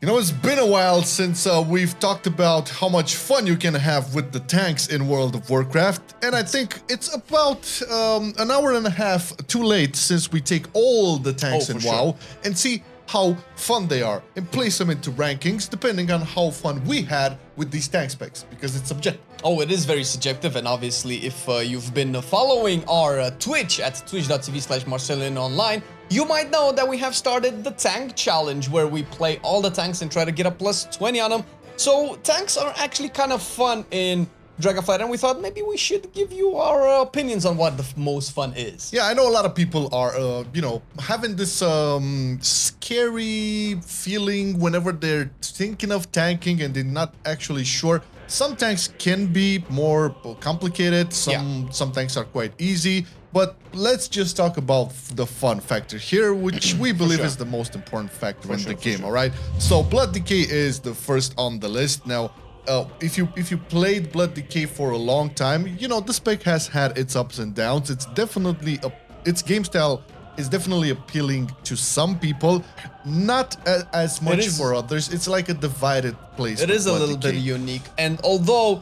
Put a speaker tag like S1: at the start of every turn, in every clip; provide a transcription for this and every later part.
S1: You know, it's been a while since we've talked about how much fun you can have with the tanks in World of Warcraft, and I think it's about an hour and a half too late since we take all the tanks in WoW and see how fun they are and place them into rankings depending on how fun we had with these tank specs, because it's subjective.
S2: Oh, it is very subjective, and obviously if you've been following our Twitch at twitch.tv/Marcelian online, you might know that we have started the tank challenge where we play all the tanks and try to get a plus 20 on them. So tanks are actually kind of fun in Dragonflight, and we thought maybe we should give you our opinions on what the most fun is.
S1: Yeah, I know a lot of people are, you know, having this scary feeling whenever they're thinking of tanking and they're not actually sure. Some tanks can be more complicated, some tanks are quite easy, but let's just talk about the fun factor here, which we believe is the most important factor in the game, all right? So Blood Decay is the first on the list. Now, if you played Blood Decay for a long time, you know, the spec has had its ups and downs. It's definitely, its game style is definitely appealing to some people, not as much for others. It's like a divided place.
S2: It is a little bit unique, and although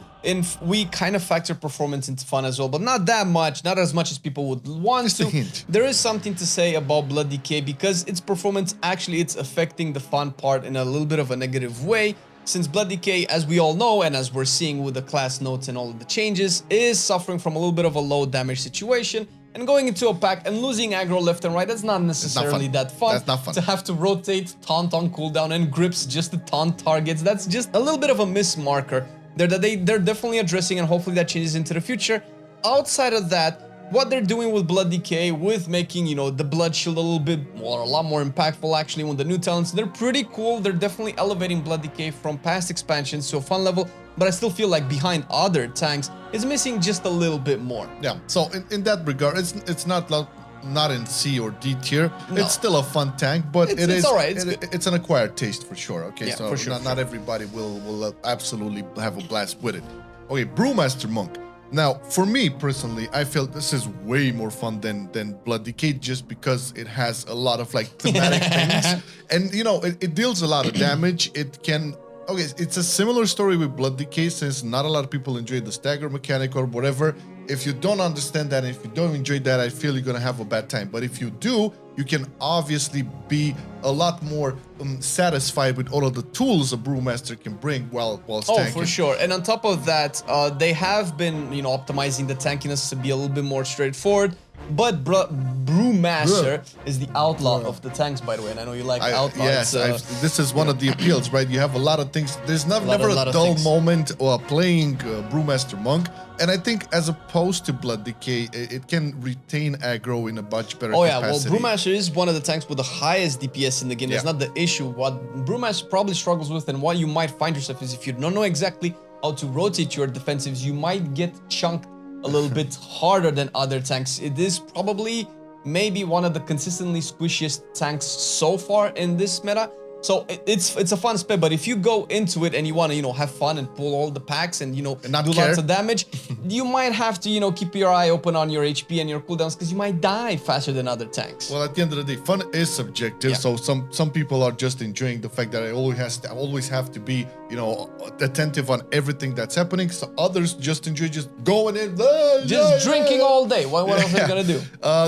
S2: we kind of factor performance into fun as well, but not that much, not as much as people would want to. There is something to say about Blood Decay because its performance actually it's affecting the fun part in a little bit of a negative way. Since Blood Decay, as we all know, and as we're seeing with the class notes and all of the changes, is suffering from a little bit of a low damage situation, and going into a pack and losing aggro left and right, that's not necessarily that fun.
S1: That's not fun.
S2: To have to rotate, taunt on cooldown, and grips just to taunt targets, that's just a little bit of a miss marker they're definitely addressing, and hopefully that changes into the future. Outside of that, what they're doing with Blood Decay, with making, you know, the Blood Shield a lot more impactful actually with the new talents, they're pretty cool. They're definitely elevating Blood Decay from past expansions to a fun level, but I still feel like behind other tanks, it's missing just a little bit more.
S1: Yeah, so in that regard, it's not in C or D tier. No. It's still a fun tank, but it's all right. It's an acquired taste for sure. Okay, yeah, so for sure, not everybody will absolutely have a blast with it. Okay, Brewmaster Monk. Now, for me personally, I feel this is way more fun than Blood Decay, just because it has a lot of like thematic things, and you know, it deals a lot of damage. It can. Okay, it's a similar story with Blood Decay, since not a lot of people enjoy the stagger mechanic or whatever. If you don't understand that, and if you don't enjoy that, I feel you're gonna have a bad time. But if you do, you can obviously be a lot more satisfied with all of the tools a Brewmaster can bring while tanking.
S2: Oh, for sure. And on top of that, they have been, you know, optimizing the tankiness to be a little bit more straightforward. But Brewmaster is the outlaw of the tanks, by the way, and I know you like outlaw.
S1: Yes, this is one of the appeals, right? You have a lot of things. There's never a dull moment playing Brewmaster Monk, and I think as opposed to Blood Decay, it can retain aggro in a much better capacity.
S2: Well, Brewmaster is one of the tanks with the highest DPS in the game. That's not the issue. What Brewmaster probably struggles with, and what you might find yourself is, if you don't know exactly how to rotate your defensives, you might get chunked a little bit harder than other tanks. It is probably maybe one of the consistently squishiest tanks so far in this meta. So it's a fun spec, but if you go into it and you want to, you know, have fun and pull all the packs and, you know, do lots of damage, you might have to, you know, keep your eye open on your HP and your cooldowns, because you might die faster than other tanks.
S1: Well, at the end of the day, fun is subjective. So some people are just enjoying the fact that I always have to be, you know, attentive on everything that's happening. So others just enjoy just going in,
S2: just drinking all day. What else are you gonna do?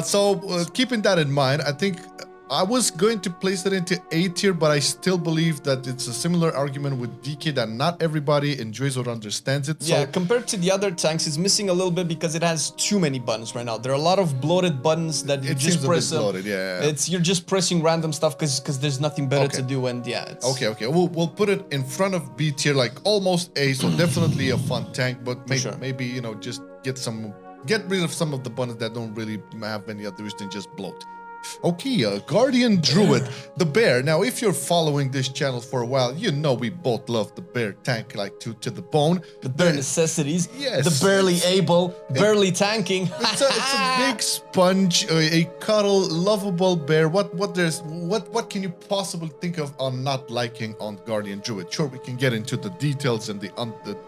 S1: So keeping that in mind, I think I was going to place it into A tier, but I still believe that it's a similar argument with DK, that not everybody enjoys or understands it.
S2: Yeah, compared to the other tanks, it's missing a little bit because it has too many buttons right now. There are a lot of bloated buttons that you just press.
S1: Bloated, yeah.
S2: You're just pressing random stuff because there's nothing better to do, and yeah. It's...
S1: Okay. We'll put it in front of B tier, like almost A, so definitely a fun tank, but maybe you know, just get rid of some of the buttons that don't really have any other reason than just bloat. Okay, Guardian Druid, the bear. Now, if you're following this channel for a while, you know we both love the bear tank like to the bone.
S2: The bear necessities.
S1: Yes.
S2: The barely able, barely tanking.
S1: It's a big sponge, a cuddle, lovable bear. What can you possibly think of on not liking on Guardian Druid? Sure, we can get into the details and the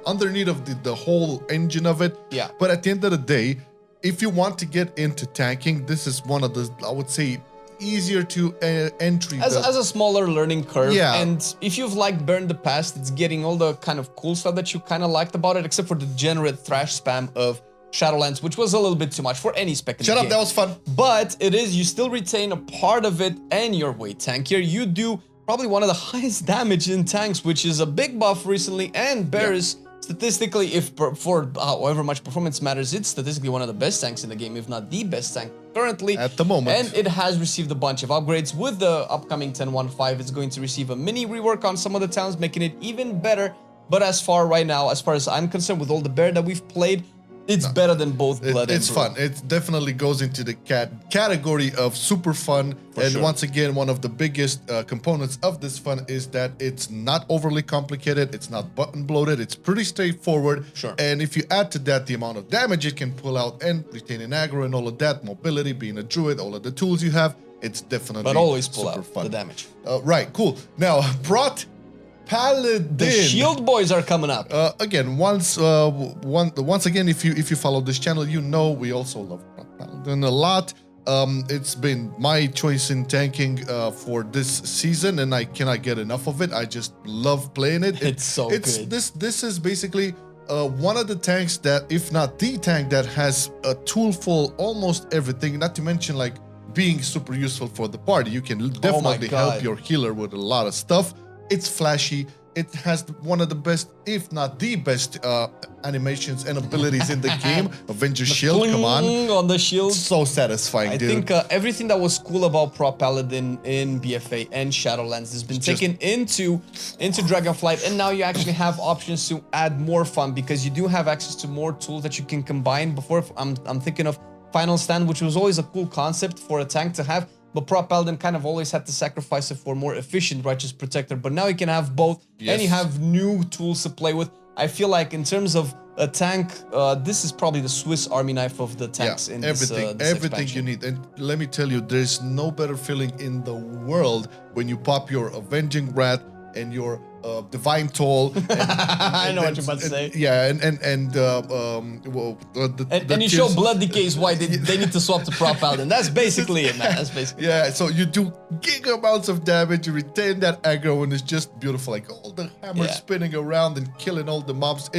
S1: underneath of the whole engine of it.
S2: Yeah.
S1: But at the end of the day, if you want to get into tanking, this is one of the, I would say, easier to entry.
S2: As a smaller learning curve.
S1: Yeah.
S2: And if you've liked Bear in the past, it's getting all the kind of cool stuff that you kind of liked about it, except for the degenerate thrash spam of Shadowlands, which was a little bit too much for any spec in the game.
S1: Shut up, that was fun.
S2: But you still retain a part of it and you're way tankier. You do probably one of the highest damage in tanks, which is a big buff recently, and Bear is statistically, for however much performance matters, it's statistically one of the best tanks in the game, if not the best tank currently.
S1: At the moment.
S2: And it has received a bunch of upgrades. With the upcoming 10.1.5, it's going to receive a mini rework on some of the towns, making it even better. But as far as I'm concerned, with all the Bear that we've played, it's better than both Blood and
S1: It's fun. It definitely goes into the category of super fun. Once again, one of the biggest components of this fun is that it's not overly complicated. It's not button bloated. It's pretty straightforward.
S2: Sure.
S1: And if you add to that the amount of damage it can pull out and retaining aggro and all of that, mobility, being a druid, all of the tools you have, it's definitely
S2: But always pull
S1: super
S2: out
S1: fun.
S2: the damage.
S1: Right, cool. Now, Prot Paladin.
S2: The shield boys are coming up.
S1: Again, once again, if you follow this channel, you know we also love Prot Paladin a lot. It's been my choice in tanking for this season, and I cannot get enough of it. I just love playing it.
S2: It's so good.
S1: This is basically one of the tanks that, if not the tank, that has a tool for almost everything. Not to mention like being super useful for the party. You can definitely help your healer with a lot of stuff. It's flashy. It has one of the best, if not the best, animations and abilities in the game. Avengers Shield, come on
S2: the shield.
S1: It's so satisfying, dude.
S2: I think everything that was cool about Prot Paladin in BFA and Shadowlands has been taken into Dragonflight, and now you actually have options to add more fun, because you do have access to more tools that you can combine. Before, I'm thinking of Final Stand, which was always a cool concept for a tank to have. But Prot Paladin kind of always had to sacrifice it for more efficient Righteous Protector. But now you can have both, and you have new tools to play with. I feel like in terms of a tank, this is probably the Swiss Army knife of the tanks in
S1: everything
S2: expansion.
S1: you need. And let me tell you, there's no better feeling in the world when you pop your Avenging Wrath and your Divine Toll.
S2: I know what you're about to say.
S1: Yeah, and
S2: you show Blood Decays why they need to swap to Prot Paladin. That's basically it, man. That's basically
S1: Yeah, so you do gig amounts of damage, you retain that aggro, and it's just beautiful. Like all the hammers spinning around and killing all the mobs.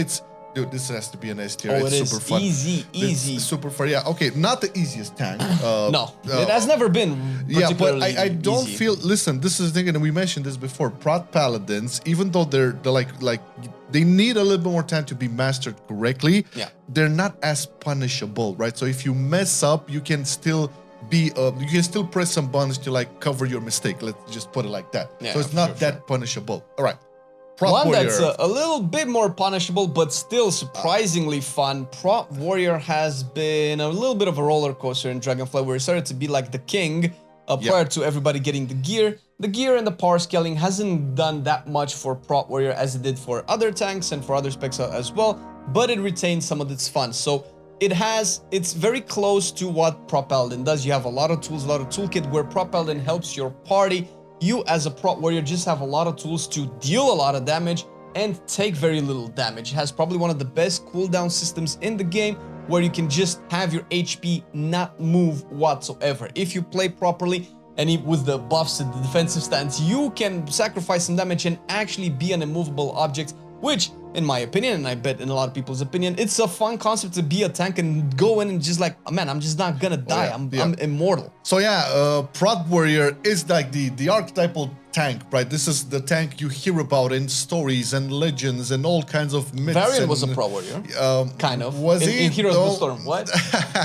S1: Dude, this has to be an S tier. It's super fun.
S2: Easy.
S1: It's super fun. Yeah, okay, not the easiest tank.
S2: No, it has never been.
S1: Yeah, but I don't feel. Listen, this is the thing, and we mentioned this before. Prot Paladins, even though they're like they need a little bit more time to be mastered correctly.
S2: Yeah,
S1: they're not as punishable, right? So if you mess up, you can still press some buttons to like cover your mistake. Let's just put it like that. Yeah, so it's not that punishable. All right.
S2: Prot Warrior. That's a little bit more punishable, but still surprisingly fun. Prot Warrior has been a little bit of a roller coaster in Dragonflight, where it started to be like the king prior to everybody getting the gear. The gear and the power scaling hasn't done that much for Prot Warrior as it did for other tanks and for other specs as well, but it retains some of its fun. So it's very close to what Prot Paladin does. You have a lot of tools, a lot of toolkit, where Prot Paladin helps your party. You, as a Prot Warrior, just have a lot of tools to deal a lot of damage and take very little damage. It has probably one of the best cooldown systems in the game, where you can just have your HP not move whatsoever. If you play properly, and with the buffs and the defensive stance, you can sacrifice some damage and actually be an immovable object, which, in my opinion, and I bet in a lot of people's opinion, it's a fun concept to be a tank and go in and just like, oh, man, I'm just not gonna die. I'm immortal.
S1: So yeah, Prot Warrior is like the archetypal tank, right? This is the tank you hear about in stories and legends and all kinds of myths.
S2: Varian was a Prot Warrior, kind of.
S1: Was he?
S2: In Heroes of the Storm, what?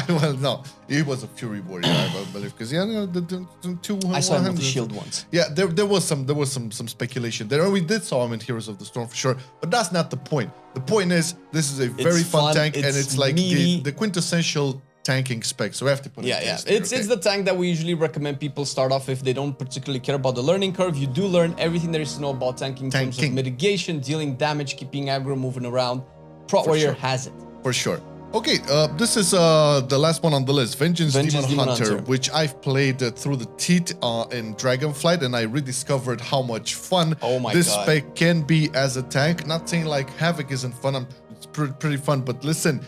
S1: Well, no, he was a Fury Warrior, I believe, because the two.
S2: I saw him with the shield once.
S1: Yeah, there was some speculation there. We did saw him in Heroes of the Storm for sure, but that's not the point. The point is, this is a very fun tank, and it's like the quintessential tanking spec. So we have to put it.
S2: It's the tank that we usually recommend people start off if they don't particularly care about the learning curve. You do learn everything there is to know about tanking in terms of mitigation, dealing damage, keeping aggro, moving around. Prot Warrior has it.
S1: For sure. Okay, this is the last one on the list, Vengeance Demon Hunter, which I've played through the teeth in Dragonflight, and I rediscovered how much fun this spec can be as a tank. Not saying like Havoc isn't fun, it's pretty fun, but listen,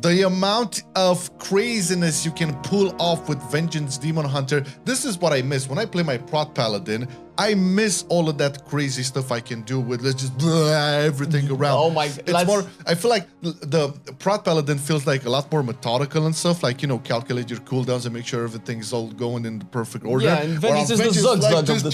S1: The amount of craziness you can pull off with Vengeance Demon Hunter, this is what I miss. When I play my Prot Paladin, I miss all of that crazy stuff I can do with just everything around.
S2: Oh my God.
S1: It's more, I feel like the Prot Paladin feels like a lot more methodical and stuff, like, you know, calculate your cooldowns and make sure everything's all going in the perfect order.
S2: Yeah, and Vengeance is the Zug of the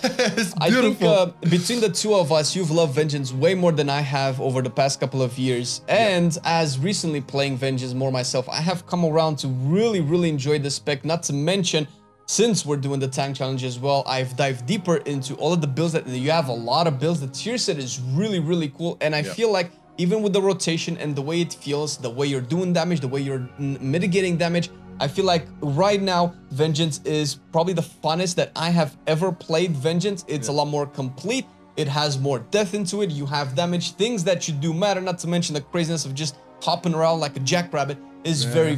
S1: It's
S2: I
S1: beautiful.
S2: think between the two of us, you've loved Vengeance way more than I have over the past couple of years. And as recently playing Vengeance more myself, I have come around to really enjoy the spec. Not to mention, since we're doing the tank challenge as well, I've dived deeper into all of the builds that you have a lot of builds. The tier set is really cool. And I feel like even with the rotation and the way it feels, the way you're doing damage, the way you're mitigating damage, I feel like right now, Vengeance is probably the funnest that I have ever played Vengeance. It's a lot more complete. It has more depth into it. You have damage. Things that you do matter, not to mention the craziness of just hopping around like a jackrabbit is very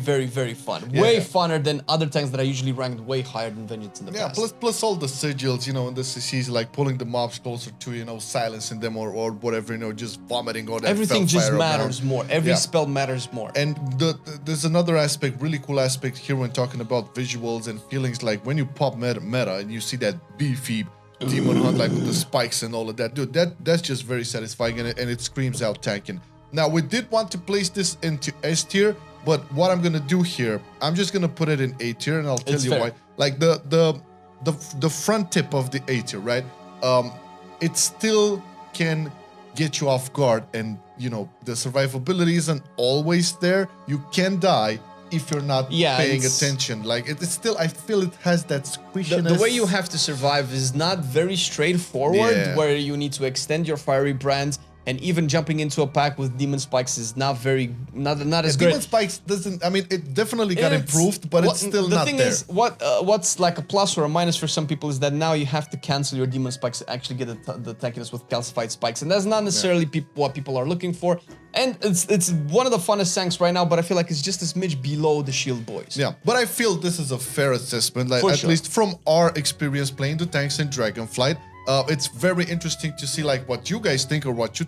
S2: fun. Way funner than other tanks that I usually ranked way higher than Vengeance in the past.
S1: Plus all the sigils, you know, in the CCs, like pulling the mobs closer to, you know, silencing them or whatever, you know, just vomiting all that
S2: everything just
S1: fire
S2: matters more. Every spell matters more.
S1: And there's another aspect, really cool aspect here when talking about visuals and feelings, like when you pop meta and you see that beefy Demon Hunt, like with the spikes and all of that, dude, that's just very satisfying, and it screams out tanking. Now, we did want to place this into S tier, but what I'm gonna do here, I'm just gonna put it in A tier, and I'll tell you why. Like the front tip of the A tier, right? It still can get you off guard, and you know the survivability isn't always there. You can die if you're not paying attention. Like it's still, I feel it has that squishiness.
S2: The way you have to survive is not very straightforward, where you need to extend your fiery brands. And even jumping into a pack with demon spikes is not as great.
S1: Demon spikes doesn't. I mean, it definitely got improved, but it's still not there.
S2: The thing is, what's like a plus or a minus for some people is that now you have to cancel your demon spikes to actually get the tankiness with calcified spikes, and that's not necessarily what people are looking for. And it's one of the funnest tanks right now, but I feel like it's just a smidge below the Shield Boys.
S1: Yeah, but I feel this is a fair assessment, like at least from our experience playing the tanks in Dragonflight. It's very interesting to see like what you guys think or what you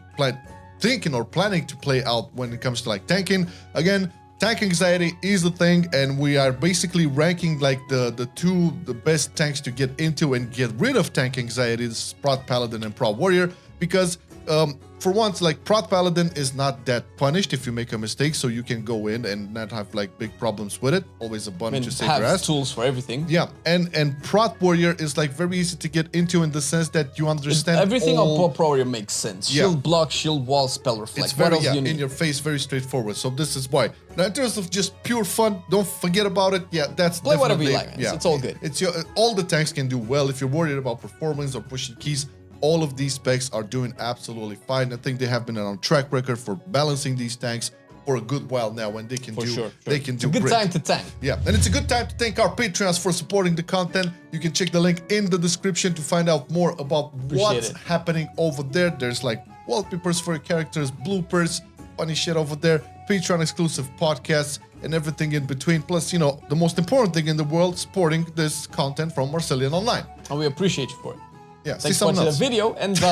S1: thinking or planning to play out when it comes to like tanking. Again, tank anxiety is a thing, and we are basically ranking like the best tanks to get into and get rid of tank anxiety. This is Prot Paladin and Prot Warrior, because for once, like Prot Paladin is not that punished if you make a mistake, so you can go in and not have like big problems with it. Always a button to save your ass.
S2: Tools for everything.
S1: Yeah, and Prot Warrior is like very easy to get into in the sense that you understand
S2: everything on Prot Warrior makes sense. Shield block, shield wall, spell reflect.
S1: It's very in your face, very straightforward. So this is why. Now in terms of just pure fun, don't forget about it. Yeah, that's
S2: play whatever you like. Yeah, it's all good.
S1: It's all the tanks can do well. If you're worried about performance or pushing keys, all of these specs are doing absolutely fine. I think they have been on track record for balancing these tanks for a good while now, and they can they can do
S2: great. Good time to tank.
S1: Yeah, and it's a good time to thank our Patreons for supporting the content. You can check the link in the description to find out more about what's happening over there. There's like wallpapers for your characters, bloopers, funny shit over there, Patreon exclusive podcasts, and everything in between. Plus, you know, the most important thing in the world, supporting this content from Marcelian&Online.
S2: And we appreciate you for it.
S1: Yeah,
S2: thanks for watching the video, and see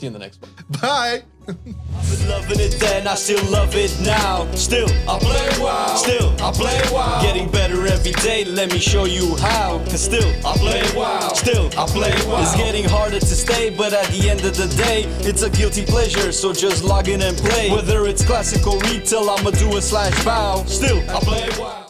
S2: you in the next one.
S1: Bye!
S3: I've been loving it then, I still love it now. Still, I play WoW. Still, I play WoW. Getting better every day, let me show you how. Cause still, I play WoW. Still, I play WoW. It's getting harder to stay, but at the end of the day, it's a guilty pleasure, so just log in and play. Whether it's classic or retail, I'ma do a /bow. Still, I play WoW.